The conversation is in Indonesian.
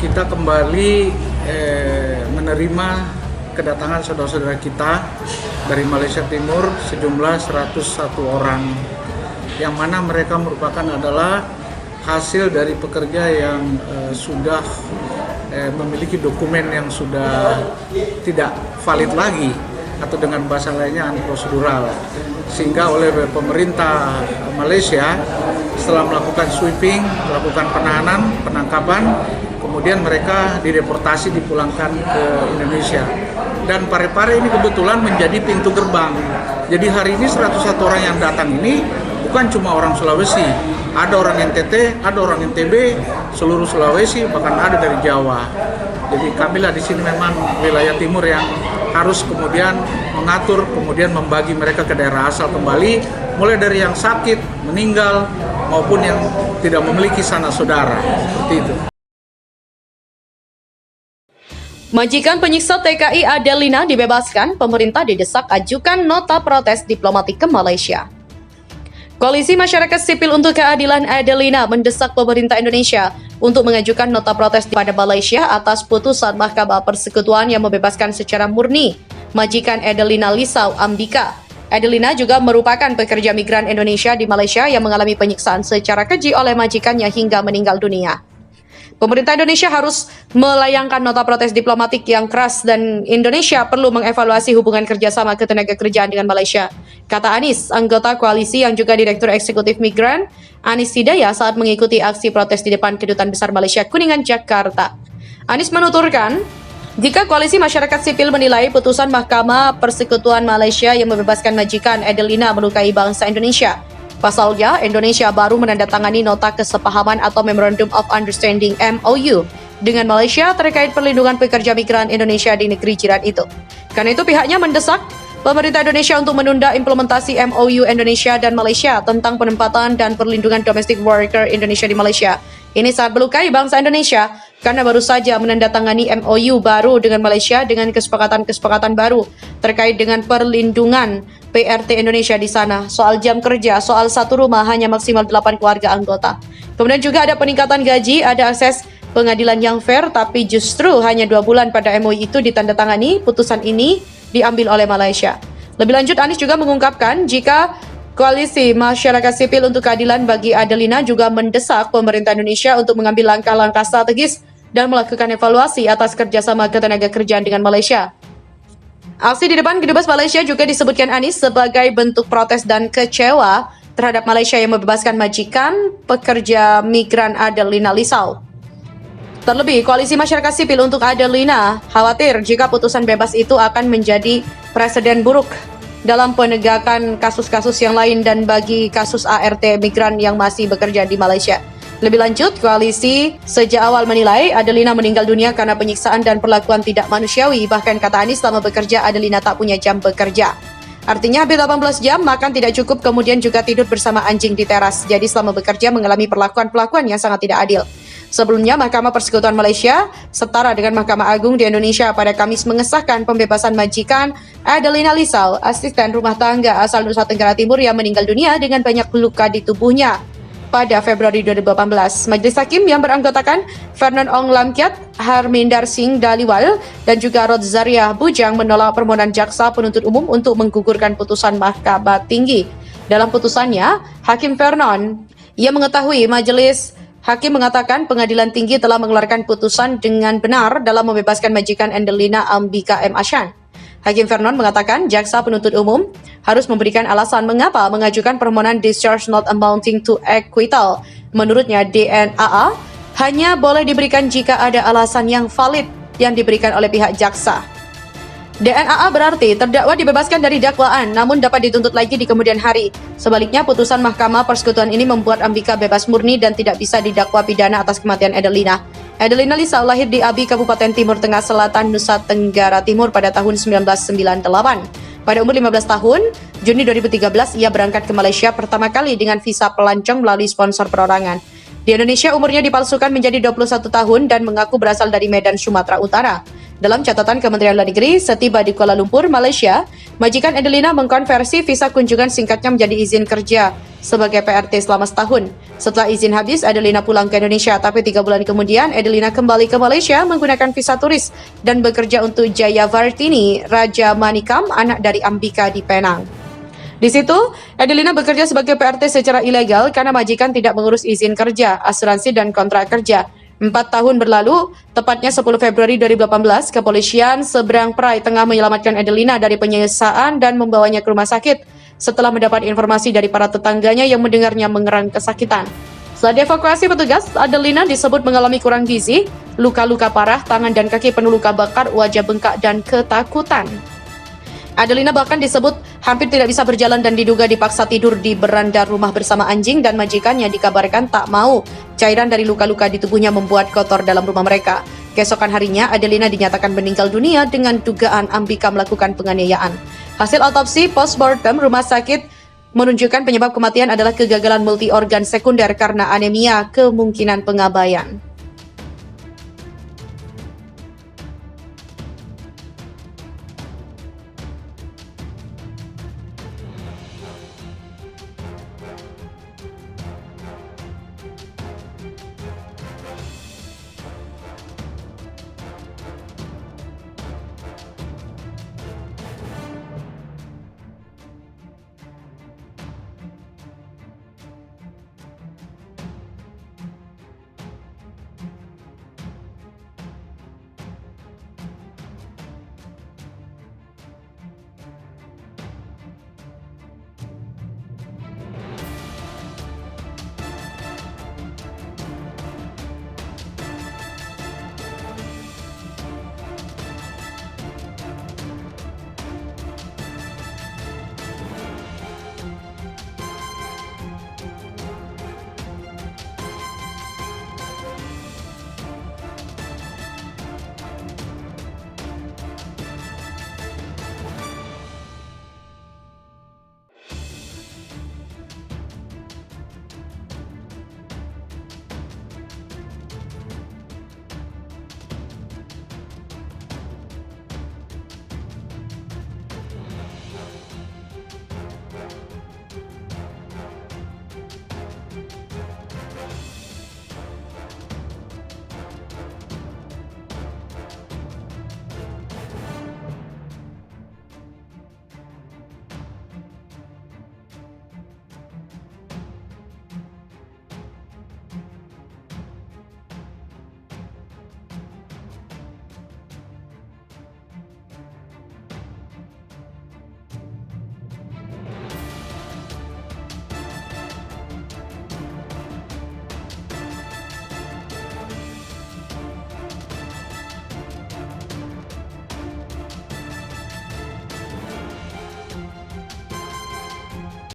kita kembali menerima kedatangan saudara-saudara kita dari Malaysia Timur sejumlah 101 orang, yang mana mereka merupakan adalah hasil dari pekerja yang sudah memiliki dokumen yang sudah tidak valid lagi, atau dengan bahasa lainnya unprocedural, sehingga oleh pemerintah Malaysia setelah melakukan sweeping, melakukan penahanan, penangkapan, kemudian mereka dideportasi, dipulangkan ke Indonesia. Dan Parepare ini kebetulan menjadi pintu gerbang. Jadi hari ini 101 orang yang datang ini bukan cuma orang Sulawesi, ada orang NTT, ada orang NTB, seluruh Sulawesi, bahkan ada dari Jawa. Jadi kamilah di sini memang wilayah timur yang harus kemudian mengatur, kemudian membagi mereka ke daerah asal kembali, mulai dari yang sakit, meninggal, maupun yang tidak memiliki sanak saudara, seperti itu. Majikan penyiksa TKI Adelina dibebaskan, pemerintah didesak ajukan nota protes diplomatik ke Malaysia. Koalisi Masyarakat Sipil untuk Keadilan Adelina mendesak pemerintah Indonesia untuk mengajukan nota protes pada Malaysia atas putusan Mahkamah Persekutuan yang membebaskan secara murni majikan Adelina Lisau Ambika. Adelina juga merupakan pekerja migran Indonesia di Malaysia yang mengalami penyiksaan secara keji oleh majikannya hingga meninggal dunia. Pemerintah Indonesia harus melayangkan nota protes diplomatik yang keras dan Indonesia perlu mengevaluasi hubungan kerjasama ketenagakerjaan dengan Malaysia, kata Anies, anggota koalisi yang juga Direktur Eksekutif Migran, Anies Hidayah saat mengikuti aksi protes di depan Kedutaan Besar Malaysia Kuningan, Jakarta. Anies menuturkan, jika koalisi masyarakat sipil menilai putusan Mahkamah Persekutuan Malaysia yang membebaskan majikan Adelina melukai bangsa Indonesia, pasalnya, Indonesia baru menandatangani nota kesepahaman atau Memorandum of Understanding (MOU) dengan Malaysia terkait perlindungan pekerja migran Indonesia di negeri jiran itu. Karena itu pihaknya mendesak pemerintah Indonesia untuk menunda implementasi MOU Indonesia dan Malaysia tentang penempatan dan perlindungan domestic worker Indonesia di Malaysia. Ini sangat melukai bangsa Indonesia karena baru saja menandatangani MOU baru dengan Malaysia dengan kesepakatan-kesepakatan baru terkait dengan perlindungan PRT Indonesia di sana, soal jam kerja, soal satu rumah hanya maksimal 8 keluarga anggota. Kemudian juga ada peningkatan gaji, ada akses pengadilan yang fair, tapi justru hanya 2 bulan pada MOU itu ditandatangani, putusan ini diambil oleh Malaysia. Lebih lanjut, Anies juga mengungkapkan jika Koalisi Masyarakat Sipil untuk Keadilan bagi Adelina juga mendesak pemerintah Indonesia untuk mengambil langkah-langkah strategis dan melakukan evaluasi atas kerjasama ketenagakerjaan dengan Malaysia. Aksi di depan Kedubes Malaysia juga disebutkan Anies sebagai bentuk protes dan kecewa terhadap Malaysia yang membebaskan majikan pekerja migran Adelina Lisau. Terlebih, Koalisi Masyarakat Sipil untuk Adelina khawatir jika putusan bebas itu akan menjadi presiden buruk dalam penegakan kasus-kasus yang lain dan bagi kasus ART migran yang masih bekerja di Malaysia. Lebih lanjut, koalisi sejak awal menilai Adelina meninggal dunia karena penyiksaan dan perlakuan tidak manusiawi. Bahkan kata Anies, selama bekerja Adelina tak punya jam bekerja. Artinya hampir 18 jam, makan tidak cukup, kemudian juga tidur bersama anjing di teras. Jadi selama bekerja mengalami perlakuan-perlakuan yang sangat tidak adil. Sebelumnya, Mahkamah Persekutuan Malaysia setara dengan Mahkamah Agung di Indonesia pada Kamis mengesahkan pembebasan majikan Adelina Lisau, asisten rumah tangga asal Nusa Tenggara Timur yang meninggal dunia dengan banyak luka di tubuhnya pada Februari 2018. Majelis Hakim yang beranggotakan Vernon Ong Lamkiat, Harminder Singh Daliwal, dan juga Rodzariah Bujang menolak permohonan jaksa penuntut umum untuk menggugurkan putusan Mahkamah Tinggi. Dalam putusannya, Hakim Vernon ia mengetahui Majelis Hakim mengatakan pengadilan tinggi telah mengeluarkan putusan dengan benar dalam membebaskan majikan Adelina Ambika M. Ashan. Hakim Vernon mengatakan jaksa penuntut umum harus memberikan alasan mengapa mengajukan permohonan discharge not amounting to acquittal. Menurutnya, DNAA hanya boleh diberikan jika ada alasan yang valid yang diberikan oleh pihak jaksa. DNAA berarti terdakwa dibebaskan dari dakwaan namun dapat dituntut lagi di kemudian hari. Sebaliknya, putusan Mahkamah Persekutuan ini membuat Ambika bebas murni dan tidak bisa didakwa pidana atas kematian Adelina. Adelina Lisau lahir di Abi, Kabupaten Timur Tengah Selatan, Nusa Tenggara Timur pada tahun 1998. Pada umur 15 tahun, Juni 2013 ia berangkat ke Malaysia pertama kali dengan visa pelancong melalui sponsor perorangan. Di Indonesia, umurnya dipalsukan menjadi 21 tahun dan mengaku berasal dari Medan, Sumatera Utara. Dalam catatan Kementerian Luar Negeri, setiba di Kuala Lumpur, Malaysia, majikan Adelina mengkonversi visa kunjungan singkatnya menjadi izin kerja sebagai PRT selama setahun. Setelah izin habis, Adelina pulang ke Indonesia, tapi 3 bulan kemudian Adelina kembali ke Malaysia menggunakan visa turis dan bekerja untuk Jaya Vartini Raja Manikam, anak dari Ambika di Penang. Di situ, Adelina bekerja sebagai PRT secara ilegal karena majikan tidak mengurus izin kerja, asuransi, dan kontrak kerja. 4 tahun berlalu, tepatnya 10 Februari 2018, kepolisian Seberang Perai tengah menyelamatkan Adelina dari penyiksaan dan membawanya ke rumah sakit setelah mendapat informasi dari para tetangganya yang mendengarnya mengerang kesakitan. Setelah dievakuasi petugas, Adelina disebut mengalami kurang gizi, luka-luka parah, tangan dan kaki penuh luka bakar, wajah bengkak, dan ketakutan. Adelina bahkan disebut hampir tidak bisa berjalan dan diduga dipaksa tidur di beranda rumah bersama anjing, dan majikannya dikabarkan tak mau cairan dari luka-luka di tubuhnya membuat kotor dalam rumah mereka. Keesokan harinya, Adelina dinyatakan meninggal dunia dengan dugaan Ambika melakukan penganiayaan. Hasil autopsi postmortem rumah sakit menunjukkan penyebab kematian adalah kegagalan multi organ sekunder karena anemia, kemungkinan pengabaian.